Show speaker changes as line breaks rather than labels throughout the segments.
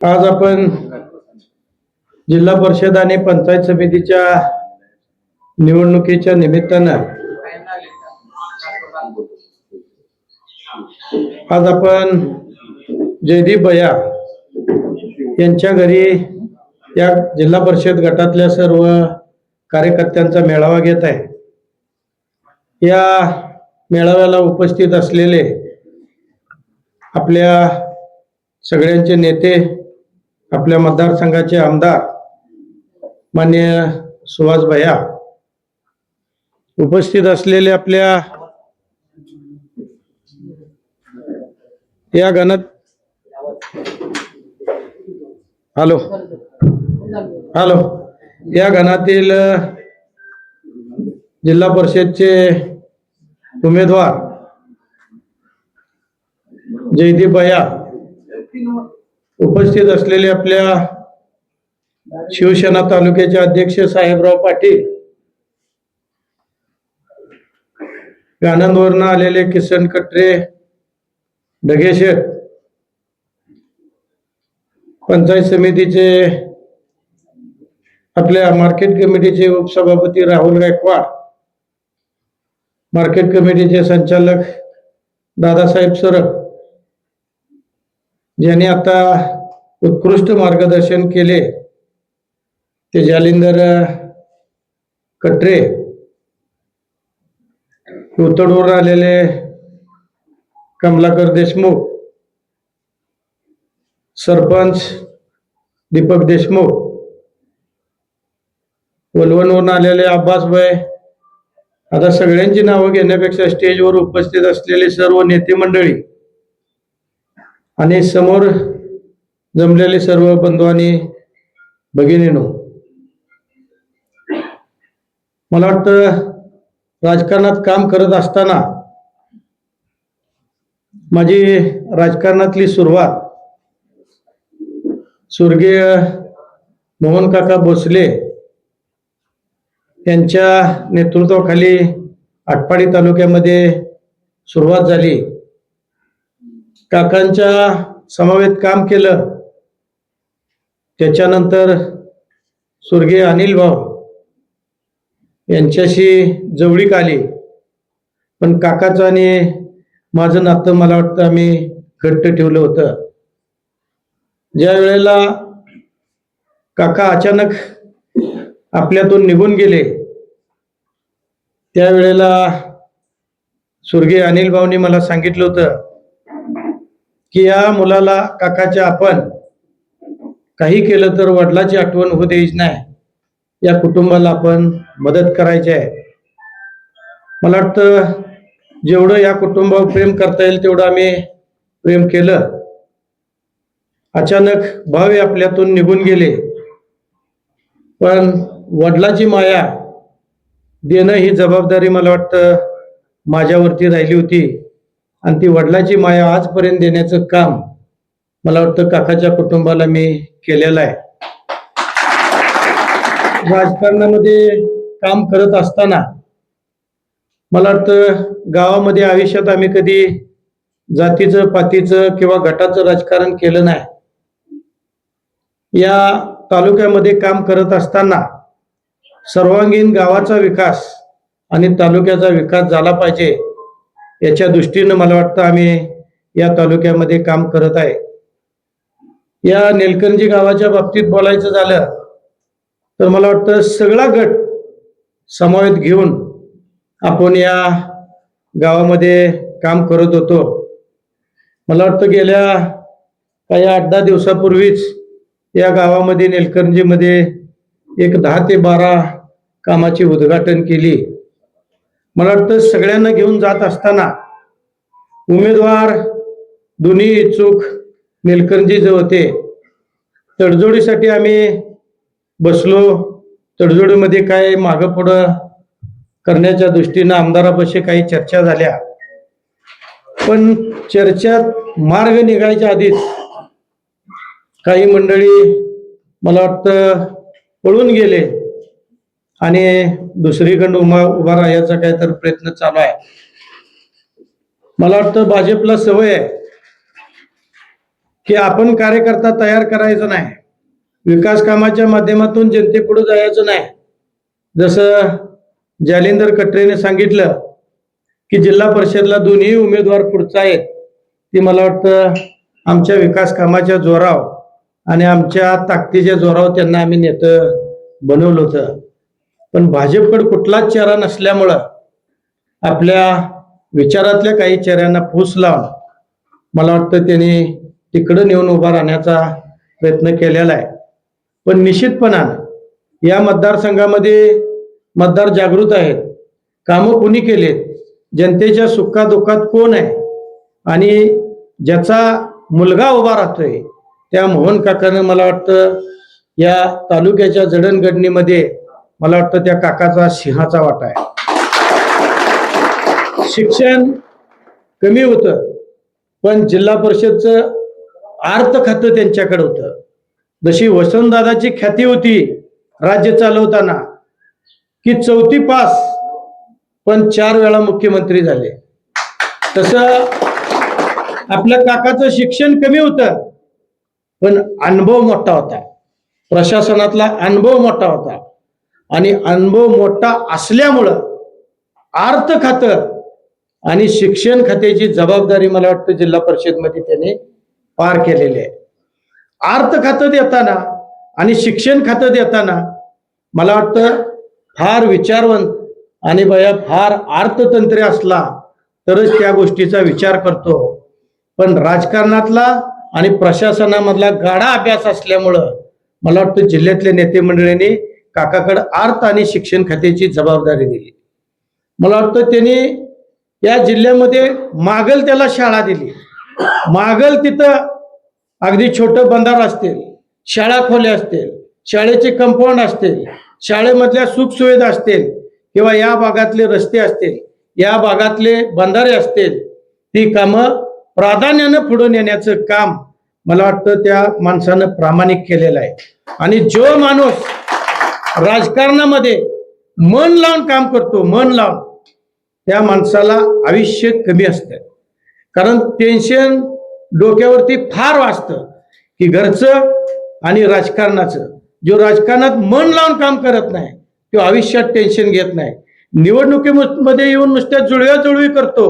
आज आपण जिल्हा परिषद आणि पंचायत समितीच्या निवडणुकीच्या निमित्तानं आज आपण जयदीप भैया यांच्या घरी या जिल्हा परिषद गटातल्या सर्व कार्यकर्त्यांचा मेळावा घेत आहे। या मेळाव्याला उपस्थित असलेले आपल्या सगळ्यांचे नेते, आपल्या मतदारसंघाचे आमदार माननीय सुहास भैया, उपस्थित असलेले आपल्या या गणात हॅलो हॅलो या गणातील जिल्हा परिषदचे उमेदवार जयदीप भैया, उपस्थित असलेले आपल्या शिवसेना तालुक्याचे अध्यक्ष साहेबराव पाटील, आनंदवरून आलेले किसन कटरे, ढगेशेठ, पंचायत समितीचे आपल्या मार्केट कमिटीचे उपसभापती राहुल गायकवाड, मार्केट कमिटीचे संचालक दादासाहेब सरक, ज्यांनी आता उत्कृष्ट मार्गदर्शन केले ते जालिंदर कटरे, उतडवर आलेले कमलाकर देशमुख, सरपंच दीपक देशमुख, वलवणवरून आलेले अब्बास भाई, आता सगळ्यांची नावं घेण्यापेक्षा स्टेजवर उपस्थित असलेले सर्व नेते मंडळी आणि समोर जमलेले सर्व बंधू आणि भगिनींनो, मला वाटतं राजकारणात काम करत असताना माझी राजकारणातली सुरुवात स्वर्गीय मोहन काका भोसले यांच्या नेतृत्वाखाली आटपाडी तालुक्यामध्ये सुरुवात झाली। काकांच्या समवेत काम केलं, त्याच्यानंतर स्वर्गीय अनिल भाऊ यांच्याशी जवळीक आली, पण काकाचं आणि माझं नातं मला वाटतं आम्ही घट्ट ठेवलं होतं। ज्या वेळेला काका अचानक आपल्यातून निघून गेले, त्यावेळेला स्वर्गीय अनिल भाऊनी मला सांगितलं होतं की या मुलाला काकाच्या आपण काही केलं तर वडिलांची आठवण होऊ द्यायची नाही, या कुटुंबाला आपण मदत करायची आहे। मला वाटतं जेवढं या कुटुंबावर प्रेम करता येईल तेवढं आम्ही प्रेम केलं। अचानक भाऊ आपल्यातून निघून गेले, पण वडिलांची माया देणं ही जबाबदारी मला वाटतं माझ्यावरती राहिली होती, आणि ती वडिलांची माया आजपर्यंत देण्याचं काम मला वाटतं काकाच्या कुटुंबाला मी केलेलं आहे। राजकारणामध्ये काम करत असताना मला वाटतं गावामध्ये आयुष्यात आम्ही कधी जातीचं, पातीचं किंवा गटाचं राजकारण केलं नाही। या तालुक्यामध्ये काम करत असताना सर्वांगीण गावाचा विकास आणि तालुक्याचा विकास झाला पाहिजे याच्या दृष्टीनं मला वाटतं आम्ही या तालुक्यामध्ये काम करत आहे। या नेलकंजी गावाच्या बाबतीत बोलायचं झालं तर मला वाटतं सगळा गट समावेत घेऊन आपण या गावामध्ये काम करत होतो। मला वाटतं गेल्या काही 8-10 दिवसापूर्वीच या गावामध्ये नेलकंजीमध्ये एक 10 ते 12 कामाची उद्घाटन केली। मला वाटतं सगळ्यांना घेऊन जात असताना उमेदवार दोन्ही इच्छुक नेलकंजी जे होते, तडजोडीसाठी आम्ही बसलो। तडजोडीमध्ये काय मागं पुढं करण्याच्या दृष्टीनं आमदारापाशी काही चर्चा झाल्या, पण चर्चेत मार्ग निघायच्या आधीच काही मंडळी मला वाटतं पळून गेले आणि दुसरीकडे उभा राहायचा काहीतरी प्रयत्न चालू आहे। मला वाटतं भाजपला सवय आहे की आपण कार्यकर्ता तयार करायचं नाही, विकास कामाच्या माध्यमातून जनतेपुढे जायचं नाही. जसं जालिंदर कटरेने सांगितलं की जिल्हा परिषदला दोन्ही उमेदवार पुढचा आहेत, ती मला वाटतं आमच्या विकास कामाच्या जोरावर आणि आमच्या ताकदीच्या जोरावर त्यांना आम्ही नेतं बनवलं होतं. पण भाजपकडे कुठलाच चेहरा नसल्यामुळं आपल्या विचारातल्या काही चेहऱ्यांना फूस लावून मला वाटतं त्यांनी तिकडं नेऊन उभा राहण्याचा प्रयत्न केलेला आहे. पण निश्चितपणानं या मतदारसंघामध्ये मतदार जागृत आहेत. कामं कोणी केलेत, जनतेच्या सुखादुःखात कोण आहे आणि ज्याचा मुलगा उभा राहतोय त्या मोहन काकानं मला वाटतं या तालुक्याच्या जडणघडणीमध्ये मला वाटतं त्या काकाचा सिंहाचा वाटा आहे. शिक्षण कमी होतं पण जिल्हा परिषदचं अर्थ खातं त्यांच्याकडे होतं. जशी वसंतदादाची ख्याती होती राज्य चालवताना की 4थी पास पण 4 वेळा मुख्यमंत्री झाले, तसं आपल्या काकाचं शिक्षण कमी होतं पण अनुभव मोठा होता, प्रशासनातला अनुभव मोठा होता आणि अनुभव मोठा असल्यामुळं अर्थ खातं आणि शिक्षण खात्याची जबाबदारी मला वाटतं जिल्हा परिषदमध्ये त्याने पार केलेली आहे. अर्थ खातं देताना आणि शिक्षण खातं देताना मला वाटतं फार विचारवंत आणि बया फार अर्थतंत्री असला तरच त्या गोष्टीचा विचार करतो. पण राजकारणातला आणि प्रशासनामधला गाढा अभ्यास असल्यामुळं मला वाटतं जिल्ह्यातल्या नेते मंडळींनी काकाकडे अर्थ आणि शिक्षण खात्याची जबाबदारी दिली. मला वाटतं त्यांनी या जिल्ह्यामध्ये मागल त्याला शाळा दिली. मागल तिथं अगदी छोटं बंधार असतील, शाळा खोल्या असतील, शाळेचे कंपाऊंड असतील, शाळेमधल्या सुखसुविधा असतील किंवा या भागातले रस्ते असतील, या भागातले बंधारे असतील, ती कामं प्राधान्यानं पुढे नेण्याचं काम मला वाटतं त्या माणसानं प्रामाणिक केलेलं आहे. आणि जो माणूस राजकारणामध्ये मन लावून काम करतो, मन लावून, त्या माणसाला आयुष्य कमी असतं. कारण टेन्शन डोक्यावरती फार वाचतं की घरचं आणि राजकारणाचं. जो राजकारणात मन लावून काम करत नाही तो आयुष्यात टेन्शन घेत नाही. निवडणुकीमध्ये येऊन नुसत्या जुळव्याजुळवी करतो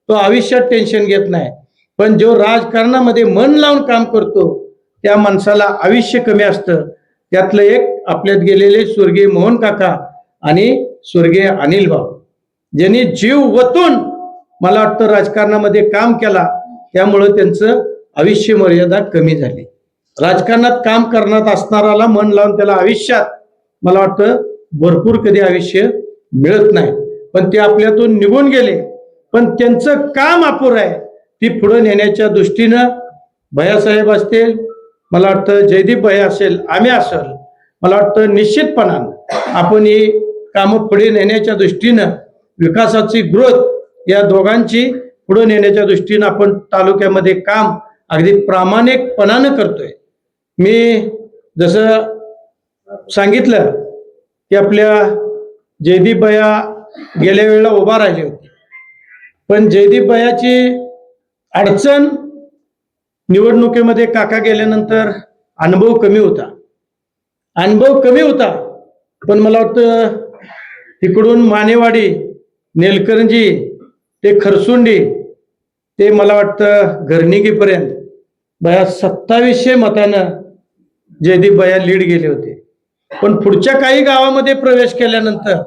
तो आयुष्यात टेन्शन घेत नाही. पण जो राजकारणामध्ये मन लावून काम करतो त्या माणसाला आयुष्य कमी असतं. त्यातलं एक आपल्यात गेलेले स्वर्गीय मोहन काका आणि स्वर्गीय अनिल भाऊ, ज्यांनी जीव वतून मला वाटतं राजकारणामध्ये काम केला, त्यामुळं त्यांचं आयुष्य मर्यादा कमी झाली. राजकारणात काम करण्यात असणाराला मन लावून त्याला आयुष्यात मला वाटतं भरपूर कधी आयुष्य मिळत नाही. पण ते आपल्यातून निघून गेले, पण त्यांचं काम अपुरं आहे. ती पुढे नेण्याच्या दृष्टीनं भैयासाहेब असतील, मला वाटतं जयदीप भैया असेल, आम्ही असेल, मला वाटतं निश्चितपणानं आपण ही कामं पुढे नेण्याच्या दृष्टीनं विकासाची ग्रोथ या दोघांची पुढे नेण्याच्या दृष्टीनं आपण तालुक्यामध्ये काम अगदी प्रामाणिकपणानं करतोय. मी जसं सांगितलं की आपल्या जयदीप भैया गेल्या वेळेला उभा राहिले होते, पण जयदीप भैयाची अडचण निवडणुकीमध्ये काका गेल्यानंतर अनुभव कमी होता. पण मला वाटतं तिकडून मानेवाडी, नेलकरंजी ते खरसुंडी ते मला वाटतं घरणिकीपर्यंत बया 2700 मतानं जयदीप भैया लीड गेले होते. पण पुढच्या काही गावामध्ये प्रवेश केल्यानंतर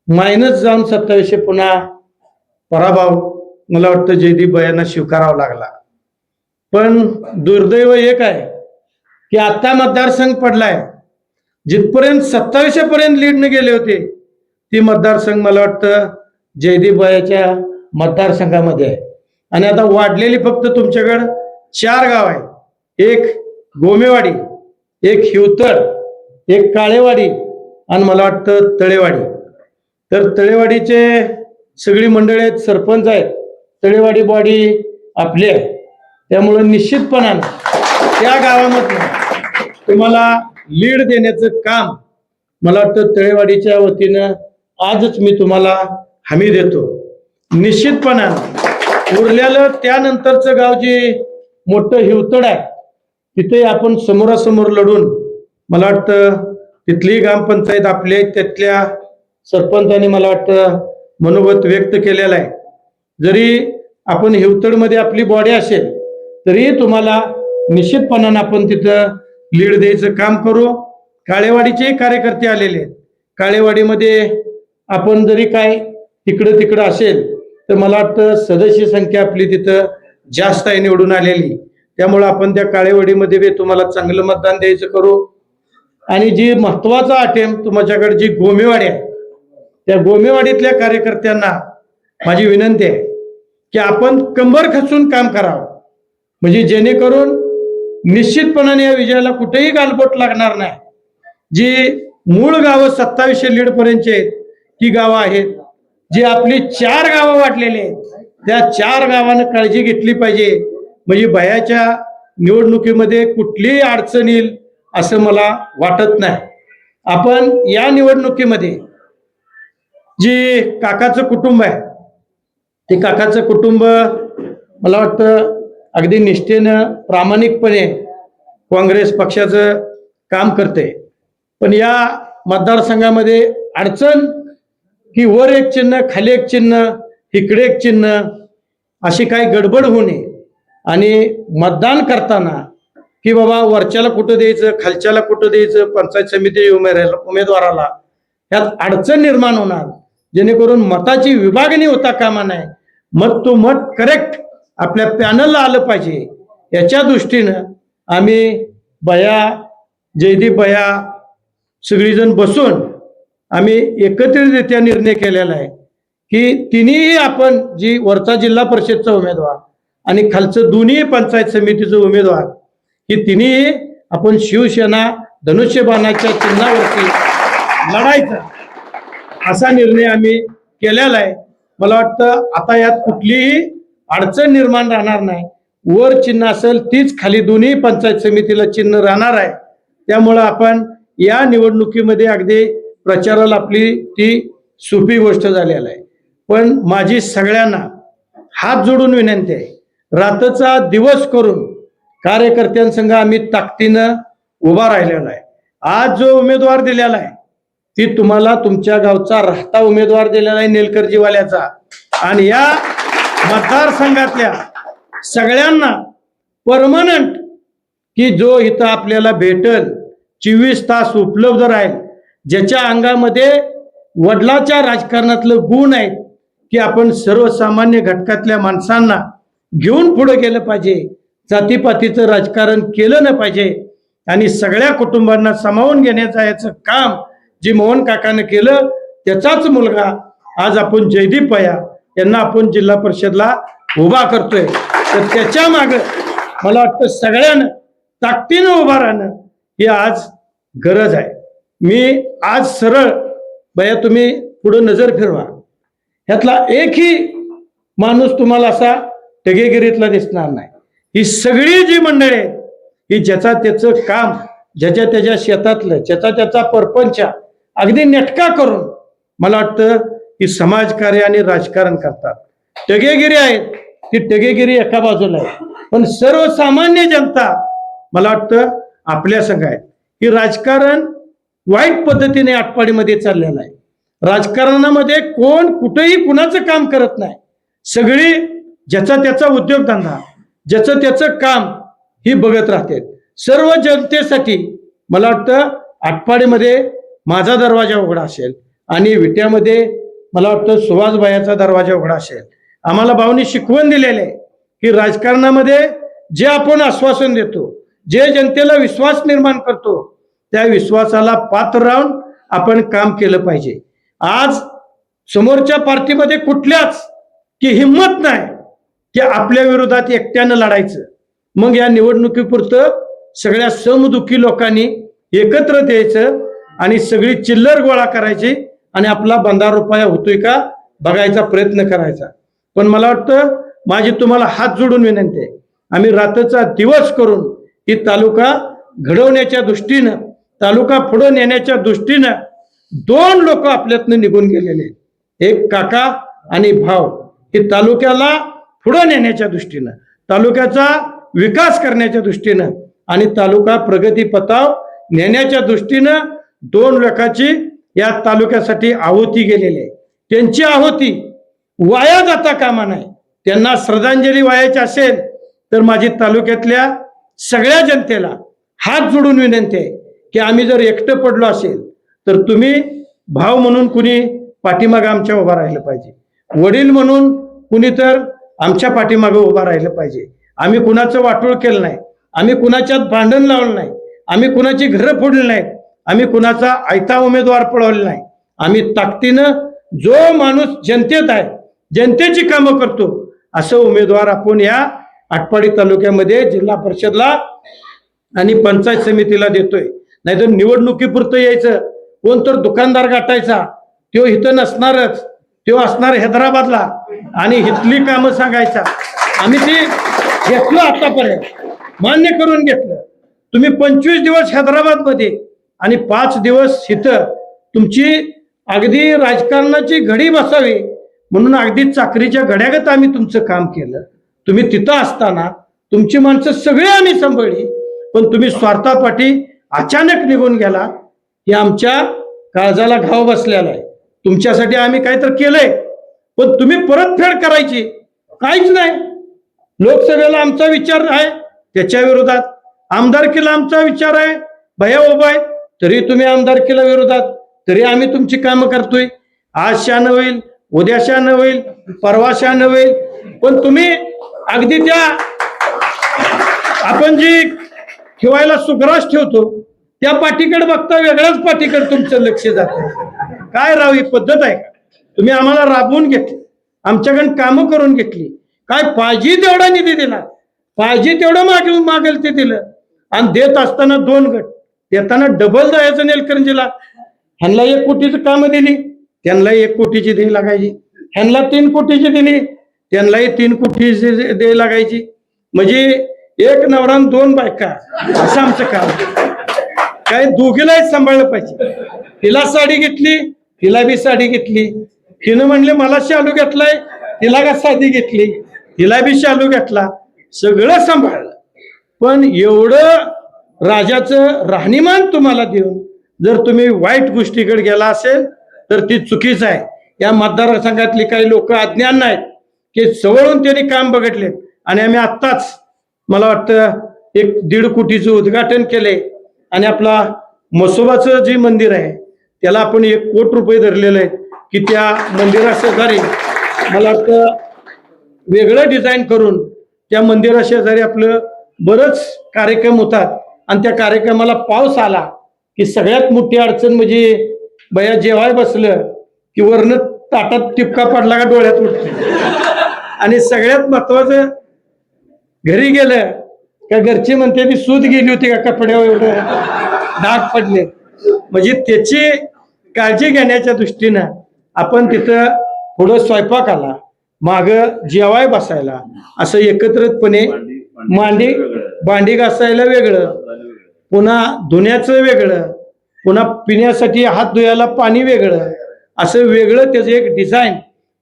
मायनस जाऊन 2700 पुन्हा पराभव मला वाटतं जयदीप भैयांना स्वीकारावा लागला. पण दुर्दैव एक आहे की आता मतदारसंघ पडलाय, जिथपर्यंत 2700 पर्यंत लीडने गेले होते ती मतदारसंघ मला वाटतं जयदीप भैयाच्या मतदारसंघामध्ये आहे. आणि आता वाढलेली फक्त तुमच्याकडे 4 गाव आहेत. एक गोमेवाडी, एक हिवतड, एक काळेवाडी आणि मला वाटतं तळेवाडी. तर तळेवाडीचे सगळी मंडळी आहेत, सरपंच आहेत, तळेवाडी बॉडी आपली आहे. त्यामुळं निश्चितपणानं त्या गावामध्ये तुम्हाला लीड देण्याचं काम मला वाटतं तळेवाडीच्या वतीनं आजच मी तुम्हाला हमी देतो. निश्चितपणानं उरलेलं त्यानंतरचं गाव जे मोठं हिवतड आहे, तिथे आपण समोरासमोर लढून मला वाटतं तिथली ग्रामपंचायत आपले त्यातल्या सरपंचाने मला वाटतं मनोगत व्यक्त केलेलं आहे. जरी आपण हिवतडमध्ये आपली बॉडी असेल तरी तुम्हाला निश्चितपणाने आपण तिथं लीड द्यायचं काम करू. काळेवाडीचे कार्यकर्ते आलेले आहेत. काळेवाडीमध्ये आपण जरी काय इकडं तिकडं असेल तर मला वाटतं सदस्य संख्या आपली तिथं जास्त आहे निवडून आलेली. त्यामुळं आपण त्या काळेवाडीमध्ये बी तुम्हाला चांगलं मतदान द्यायचं करू. आणि जी महत्वाचा अटेम्प्ट तुमच्याकडे जी गोमेवाडी आहे, त्या गोमेवाडीतल्या कार्यकर्त्यांना माझी विनंती आहे की आपण कंबर खचून काम करावं, म्हणजे जेणेकरून निश्चितपणाने या विजयाला कुठेही गालबोट लागणार नाही. जी मूळ गावं 2700 लीड पर्यंतची आहेत ती गावं आहेत, जी आपली 4 गावं वाटलेली आहेत त्या 4 गावांना काळजी घेतली पाहिजे. म्हणजे भयाच्या निवडणुकीमध्ये कुठलीही अडचण येईल असं मला वाटत नाही. आपण या निवडणुकीमध्ये जी काकाचं कुटुंब आहे ते काकाचं कुटुंब मला वाटतं अगदी निष्ठेनं प्रामाणिकपणे काँग्रेस पक्षाचं काम करते. पण या मतदारसंघामध्ये अडचण की वर एक चिन्ह खाली एक चिन्ह इकडे एक चिन्ह अशी काही गडबड होऊ नये. आणि मतदान करताना की बाबा वरच्याला कुठं द्यायचं खालच्याला कुठं द्यायचं पंचायत समिती उमेदवाराला यात अडचण निर्माण होणार, जेणेकरून मताची विभागणी होता कामा नये. मत तो मत करेक्ट आपल्या पॅनलला आलं पाहिजे. याच्या दृष्टीनं आम्ही बया जयदीप बया सगळीजण बसून आम्ही एकत्रितरित्या निर्णय केलेला आहे की तिन्ही आपण जी वरचा जिल्हा परिषदचा उमेदवार आणि खालचं दोन्ही पंचायत समितीचं उमेदवार ही तिन्ही आपण शिवसेना धनुष्यबाणाच्या चिन्हावरती लढायचा असा निर्णय आम्ही केलेला आहे. मला वाटतं आता यात कुठलीही अडचण निर्माण राहणार नाही. वर चिन्ह असेल तीच खाली दोन्ही पंचायत समितीला चिन्ह राहणार आहे. त्यामुळं आपण या निवडणुकीमध्ये अगदी प्रचाराला आपली ती सोपी गोष्ट झालेली आहे. पण माझी सगळ्यांना हात जोडून विनंती आहे, रात्रचा दिवस करून कार्यकर्त्यांसंग आम्ही ताकदीनं उभा राहिलेला आहे. आज जो उमेदवार दिलेला आहे ती तुम्हाला तुमच्या गावचा राहता उमेदवार दिलेला आहे नेलकर्जीवाल्याचा. आणि या मतदारसंघातल्या सगळ्यांना परमनंट की जो इथं आपल्याला भेटल 24 तास उपलब्ध राहील, ज्याच्या अंगामध्ये वडिलाच्या राजकारणातलं गुण आहेत की आपण सर्वसामान्य घटकातल्या माणसांना घेऊन पुढे गेलं पाहिजे, जातीपातीचं राजकारण केलं नाही पाहिजे आणि सगळ्या कुटुंबांना सामावून घेण्याचं याचं काम जे मोहन काकानं केलं त्याचाच मुलगा आज आपण जयदीप पया यांना आपण जिल्हा परिषदला उभा करतोय. तर त्याच्या मागे मला वाटतं सगळ्यांना ताकदीनं उभा राहणं ही आज गरज आहे. मी आज सरळ बया तुम्ही पुढे नजर फिरवा, ह्यातला एकही माणूस तुम्हाला असा टगेगिरीतला दिसणार नाही. ही सगळी जी मंडळी आहेत ही ज्याचा त्याचं काम ज्याच्या त्याच्या शेतातलं ज्याचा त्याचा परपंच अगदी नेटका करून मला वाटतं की समाजकार्य आणि राजकारण करतात. टगेगिरी आहेत ती टगेगिरी एका बाजूला आहे, पण सर्वसामान्य जनता मला वाटतं आपल्या संघ आहे. ही राजकारण वाईट पद्धतीने आटपाडीमध्ये चाललेलं आहे. राजकारणामध्ये कोण कुठेही कुणाचं काम करत नाही. सगळी ज्याचा त्याचा उद्योगधंदा ज्याचं त्याचं काम ही बघत राहते. सर्व जनतेसाठी मला वाटतं आटपाडीमध्ये माझा दरवाजा उघडा असेल आणि विट्यामध्ये मला वाटतं सुभाषबाईचा दरवाजा उघडा असेल. आम्हाला भाऊनी शिकवण दिलेले आहे की राजकारणामध्ये जे आपण आश्वासन देतो, जे जनतेला विश्वास निर्माण करतो, त्या विश्वासाला पात्र राहून आपण काम केलं पाहिजे. आज समोरच्या पार्टीमध्ये कुठल्याच की हिंमत नाही की आपल्या विरोधात एकट्यानं लढायचं. मग या निवडणुकीपुरतं सगळ्या समदुखी लोकांनी एकत्र द्यायचं आणि सगळी चिल्लर गोळा करायची आणि आपला बंधार रुपया होतोय का बघायचा प्रयत्न करायचा. पण मला वाटतं माझी तुम्हाला हात जोडून विनंती आहे, आम्ही रात्रचा दिवस करून ही तालुका घडवण्याच्या दृष्टीनं तालुका पुढे नेण्याच्या दृष्टीनं 2 लोक आपल्यातनं निघून गेलेले आहेत. एक काका आणि भाव. ही तालुक्याला पुढे नेण्याच्या दृष्टीनं तालुक्याचा विकास करण्याच्या दृष्टीनं आणि तालुका प्रगतीपथावर नेण्याच्या दृष्टीनं 2 लाखाची या तालुक्यासाठी आहुती गेलेली आहे. त्यांची आहुती वाया जाता कामा नाही. त्यांना श्रद्धांजली वायाची असेल तर माझी तालुक्यातल्या सगळ्या जनतेला हात जोडून विनंती आहे की आम्ही जर एकटं पडलो असेल तर तुम्ही भाव म्हणून कुणी पाठीमागं आमच्या उभा राहिलं पाहिजे, वडील म्हणून कुणी तर आमच्या पाठीमागं उभा राहिलं पाहिजे. आम्ही कुणाचं वाटोळ केलं नाही, आम्ही कुणाच्यात भांडण लावलं नाही, आम्ही कुणाची घरं फोडली नाहीत, आम्ही कुणाचा आयता उमेदवार पळवला नाही. आम्ही ताकदीनं जो माणूस जनतेत आहे, जनतेची कामं करतो असं उमेदवार आपण या आटपाडी तालुक्यामध्ये जिल्हा परिषदला आणि पंचायत समितीला देतोय. नाहीतर निवडणुकीपुरतं यायचं, कोण तर दुकानदार गाठायचा, तो इथं नसणारच, तो असणार हैदराबादला आणि इथली कामं सांगायचा. आम्ही ती घेतलं, आतापर्यंत मान्य करून घेतलं. तुम्ही 25 दिवस हैदराबादमध्ये आणि 5 दिवस इथं तुमची अगदी राजकारणाची घडी बसावी म्हणून अगदी चाकरीच्या घड्यागत आम्ही तुमचं काम केलं. तुम्ही तिथं असताना तुमची माणसं सगळी आम्ही सांभाळली, पण तुम्ही स्वार्थापाठी अचानक निघून गेला. हे आमच्या काळजाला घाव बसलेला आहे. तुमच्यासाठी आम्ही काहीतरी केलंय, पण तुम्ही परतफेड करायची काहीच नाही. लोकसभेला आमचा विचार आहे त्याच्या विरोधात, आमदारकीला आमचा विचार आहे, भया उभा आहे तरी तुम्ही आमदारकीला विरोधात, तरी आम्ही तुमची कामं करतोय. आज शान होईल, उद्या शान होईल, परवा शान होईल, पण तुम्ही अगदी त्या आपण जी ठेवायला सुग्रास ठेवतो त्या पाठीकडे बघता वेगळ्याच पाठीकडे तुमचं लक्ष जातं. काय राव, ही पद्धत आहे का? तुम्ही आम्हाला राबवून घेतली, आमच्याकडे कामं करून घेतली, काय पाहिजे तेवढा निधी दिला, पाहिजे तेवढं मागेल ते दिलं, आणि देत असताना 2 गट देताना डबल द्यायचं. नेलकरंजीला ह्यांना 1 कोटीची कामं दिली, त्यांना 1 कोटीची द्यायला लागायची, ह्यांना 3 कोटीची दिली, त्यांनाही 3 कोटीची द्यायला लागायची. म्हणजे 1 नवरा आणि 2 बायका असं आमचं काम. काय दोघीलाही सांभाळलं पाहिजे. तिला साडी घेतली, तिला बी साडी घेतली, तिनं म्हणले मला शालू घेतलाय, तिला का साडी घेतली, तिला बी शालू घेतला, सगळं सांभाळलं. पण एवढं राजाचं राहणीमान तुम्हाला देऊन जर तुम्ही वाईट गोष्टीकडे गेला असेल तर ती चुकीच आहे. या मतदारसंघातली काही लोक अज्ञान नाहीत की जवळून त्यांनी काम बघितले. आणि आम्ही आत्ताच मला वाटतं 1.5 कोटीचं उद्घाटन केले आणि आपला म्हसोबाचं जे मंदिर आहे त्याला आपण 1 कोटी रुपये धरलेले आहेत की त्या मंदिराशेजारी मला वाटतं वेगळं डिझाईन करून त्या मंदिराशेजारी आपलं बरंच कार्यक्रम होतात. आणि त्या कार्यक्रमाला पाऊस आला की सगळ्यात मोठी अडचण म्हणजे बया जेवाय बसलं की वरनं ताटात टिपका पडला का डोळ्यात उठते. आणि सगळ्यात महत्वाचं घरी गेलं का घरची म्हणते ती सूद गेली होती का कपड्यावर एवढं डाग पडले. म्हणजे त्याची काळजी घेण्याच्या दृष्टीनं आपण तिथं पुढं स्वयंपाकाला माग जेवाय बसायला असं एकत्रितपणे भांडी घासायला वेगळं, पुन्हा धुण्याचं वेगळं, पुन्हा पिण्यासाठी हात धुयाला पाणी वेगळं, असं वेगळं त्याचं एक डिझाईन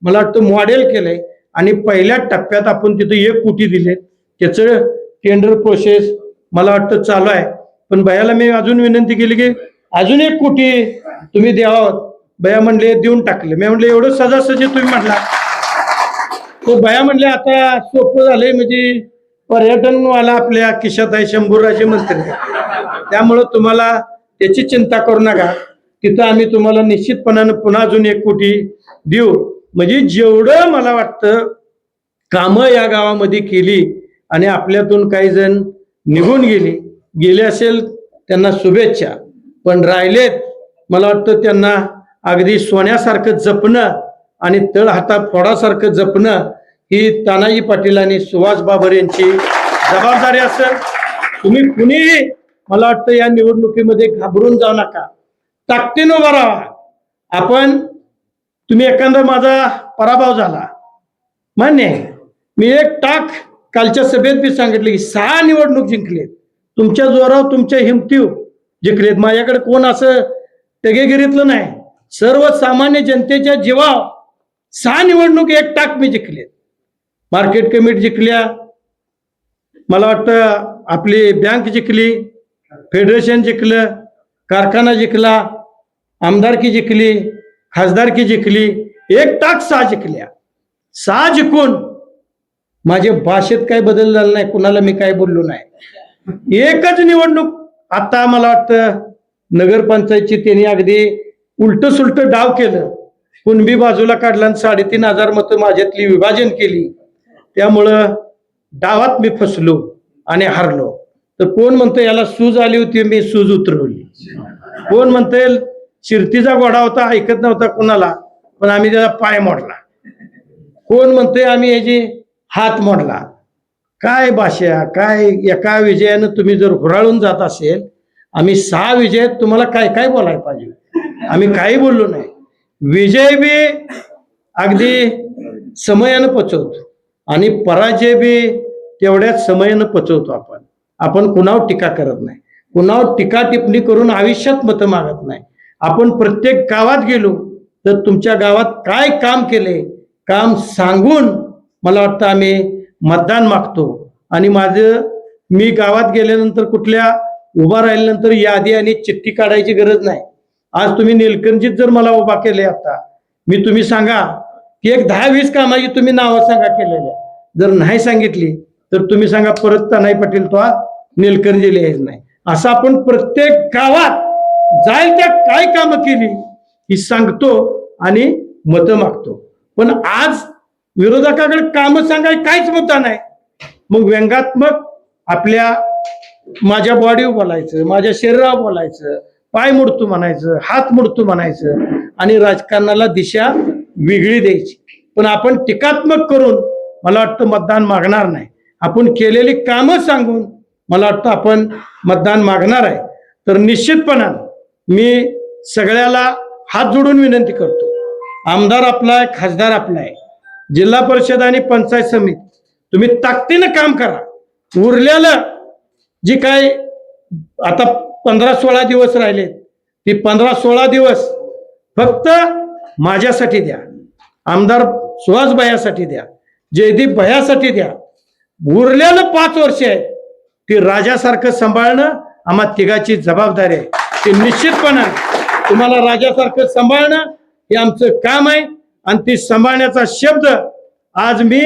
मला वाटतं मॉडेल केलंय. आणि पहिल्या टप्प्यात आपण तिथं 1 कोटी दिले. त्याचं टेंडर प्रोसेस मला वाटतं चालू आहे. पण भयाला मी अजून विनंती केली की अजून 1 कोटी तुम्ही द्यावं. भया म्हणले देऊन टाकले. मी म्हणले एवढं सजासजी तुम्ही म्हटला. तो भया म्हणले आता सोपं झालंय, म्हणजे पर्यटनवाला आपल्या खिशात आहे, शंभूराजे मंत्री, त्यामुळं तुम्हाला त्याची चिंता करू नका. तिथं आम्ही तुम्हाला निश्चितपणानं पुन्हा अजून 1 कोटी देऊ. म्हणजे जेवढं मला वाटतं कामं या गावामध्ये केली आणि आपल्यातून काही जण निघून गेले असेल त्यांना शुभेच्छा. पण राहिलेत मला वाटतं त्यांना अगदी सोन्यासारखं जपणं आणि तळ हातात फोडासारखं जपणं ही तानाजी पाटील आणि सुभाष बाबर यांची जबाबदारी असेल. तुम्ही कुणीही मला वाटतं या निवडणुकीमध्ये घाबरून जाऊ नका, ताकदीनं उभा राहा. आपण तुम्ही एखादा माझा पराभव झाला मान्य आहे, मी 1 टाक कालच्या सभेत बी सांगितलं की 6 निवडणूक जिंकलेत तुमच्या जोरावर, तुमच्या हिमतीव जिंकलेत. माझ्याकडे कोण असं टगेगिरीतलं नाही, सर्वसामान्य जनतेच्या जीवावर 6 निवडणूक 1 टाक मी जिंकलेत. मार्केट कमिटी जिंकल्या, मला वाटतं आपली बँक जिंकली, फेडरेशन जिंकलं, कारखाना जिंकला, आमदारकी जिंकली, खासदारकी जिंकली, एक टाक 6 जिंकल्या. 6 जिंकून माझ्या भाषेत काही बदल झाला नाही, कुणाला मी काय बोललो नाही. एकच निवडणूक आता मला वाटतं नगरपंचायतची त्यांनी अगदी उलट सुलट डाव केलं, कुणबी बाजूला काढला आणि 3,500 मतं माझ्यातली विभाजन केली. त्यामुळं डावात मी फसलो आणि हारलो. तर कोण म्हणतं याला सूज आली होती, मी सूज उतरवली. कोण म्हणते शिर्तीचा घोडा होता, ऐकत नव्हता कुणाला, पण आम्ही त्याचा पाय मोडला. कोण म्हणते आम्ही याची हात मोडला. काय भाषा, काय एका विजयानं तुम्ही जर हुराळून जात असेल, आम्ही 6 विजयात तुम्हाला काय काय बोलायला पाहिजे. आम्ही काही बोललो नाही. विजय बी अगदी समयानं पचवतो आणि पराजय बी तेवढ्याच समयानं पचवतो. आपण कुणावर टीका करत नाही, कुणावर टीका टिप्पणी करून आयुष्यात मतं मागत नाही. आपण प्रत्येक गावात गेलो तर तुमच्या गावात काय काम केले, काम सांगून मला वाटतं आम्ही मतदान मागतो. आणि मी गावात गेल्यानंतर कुठल्या उभा राहिल्यानंतर यादी आणि चिठ्ठी काढायची गरज नाही. आज तुम्ही निलकंठीत जर मला उभा केले, आता तुम्ही सांगा की एक 10-20 कामाची तुम्ही नावं सांगा केलेल्या. जर नाही सांगितली तर तुम्ही सांगा परत तानाई पाटील तो निलकंठी लिहायचं नाही. असं आपण प्रत्येक गावात जाईल त्या काय कामं केली ही सांगतो आणि मतं मागतो. पण आज विरोधकाकडे कामं सांगाय काहीच मुद्दा नाही. मग व्यंगात्मक आपल्या माझ्या बॉडीवर बोलायचं, माझ्या शरीरावर बोलायचं, पाय मोडतो म्हणायचं, हात मोडतो म्हणायचं आणि राजकारणाला दिशा वेगळी द्यायची. पण आपण टीकात्मक करून मला वाटतं मतदान मागणार नाही. आपण केलेली कामं सांगून मला वाटतं आपण मतदान मागणार आहे. तर निश्चितपणानं मी सगळ्याला हात जोडून विनंती करतो, आमदार आपला आहे, खासदार आपला आहे, जिल्हा परिषद आणि पंचायत समिती तुम्ही ताकदीनं काम करा. उरलेलं जी काय आता 15-16 दिवस राहिले, ती 15-16 दिवस फक्त माझ्यासाठी द्या, आमदार सुहास भैयासाठी द्या, जयदीप भैयासाठी द्या. उरलेलं 5 वर्ष आहे ती राजासारखं सांभाळणं आम्हा तिघाची जबाबदारी आहे. ते निश्चितपणे तुम्हाला राजासारखं सांभाळणं हे आमचं काम आहे. आणि ती सांभाळण्याचा शब्द आज मी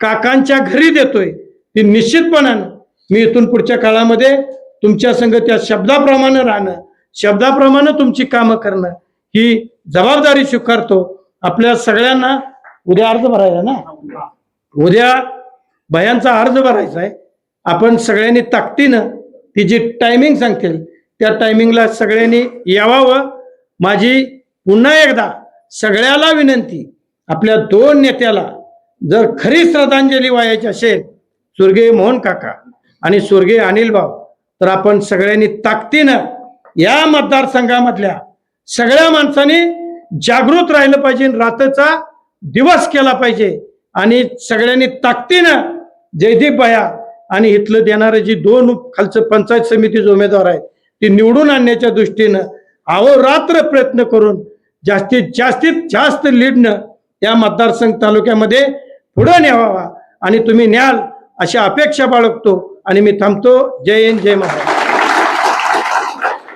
काकांच्या घरी देतोय. ती निश्चितपणानं मी इथून पुढच्या काळामध्ये तुमच्या संग त्या शब्दाप्रमाणे राहणं, शब्दाप्रमाणे तुमची कामं करणं ही जबाबदारी स्वीकारतो. आपल्या सगळ्यांना उद्या अर्ज भरायचा ना, उद्या भयांचा अर्ज भरायचा आहे. आपण सगळ्यांनी ताकदीनं ती जी टायमिंग सांगतील त्या टायमिंगला सगळ्यांनी यावावं. माझी पुन्हा एकदा सगळ्याला विनंती, आपल्या 2 नेत्याला जर खरी श्रद्धांजली वाहायची असेल, स्वर्गीय मोहन काका आणि स्वर्गीय अनिल भाऊ, तर आपण सगळ्यांनी ताकदीनं या मतदारसंघामधल्या सगळ्या माणसांनी जागृत राहिलं पाहिजे, रात्रीचा दिवस केला पाहिजे. आणि सगळ्यांनी ताकदीनं जयदीप भैया आणि इथलं देणारे जी 2 खालचं पंचायत समितीचे उमेदवार आहेत ती निवडून आणण्याच्या दृष्टीनं अहोरात्र प्रयत्न करून जास्तीत जास्त लीडनं या मतदारसंघ तालुक्यामध्ये पुढे न्यावा आणि तुम्ही न्याल अशा अपेक्षा बाळगतो आणि मी थांबतो. जय हिंद, जय महाराष्ट्र.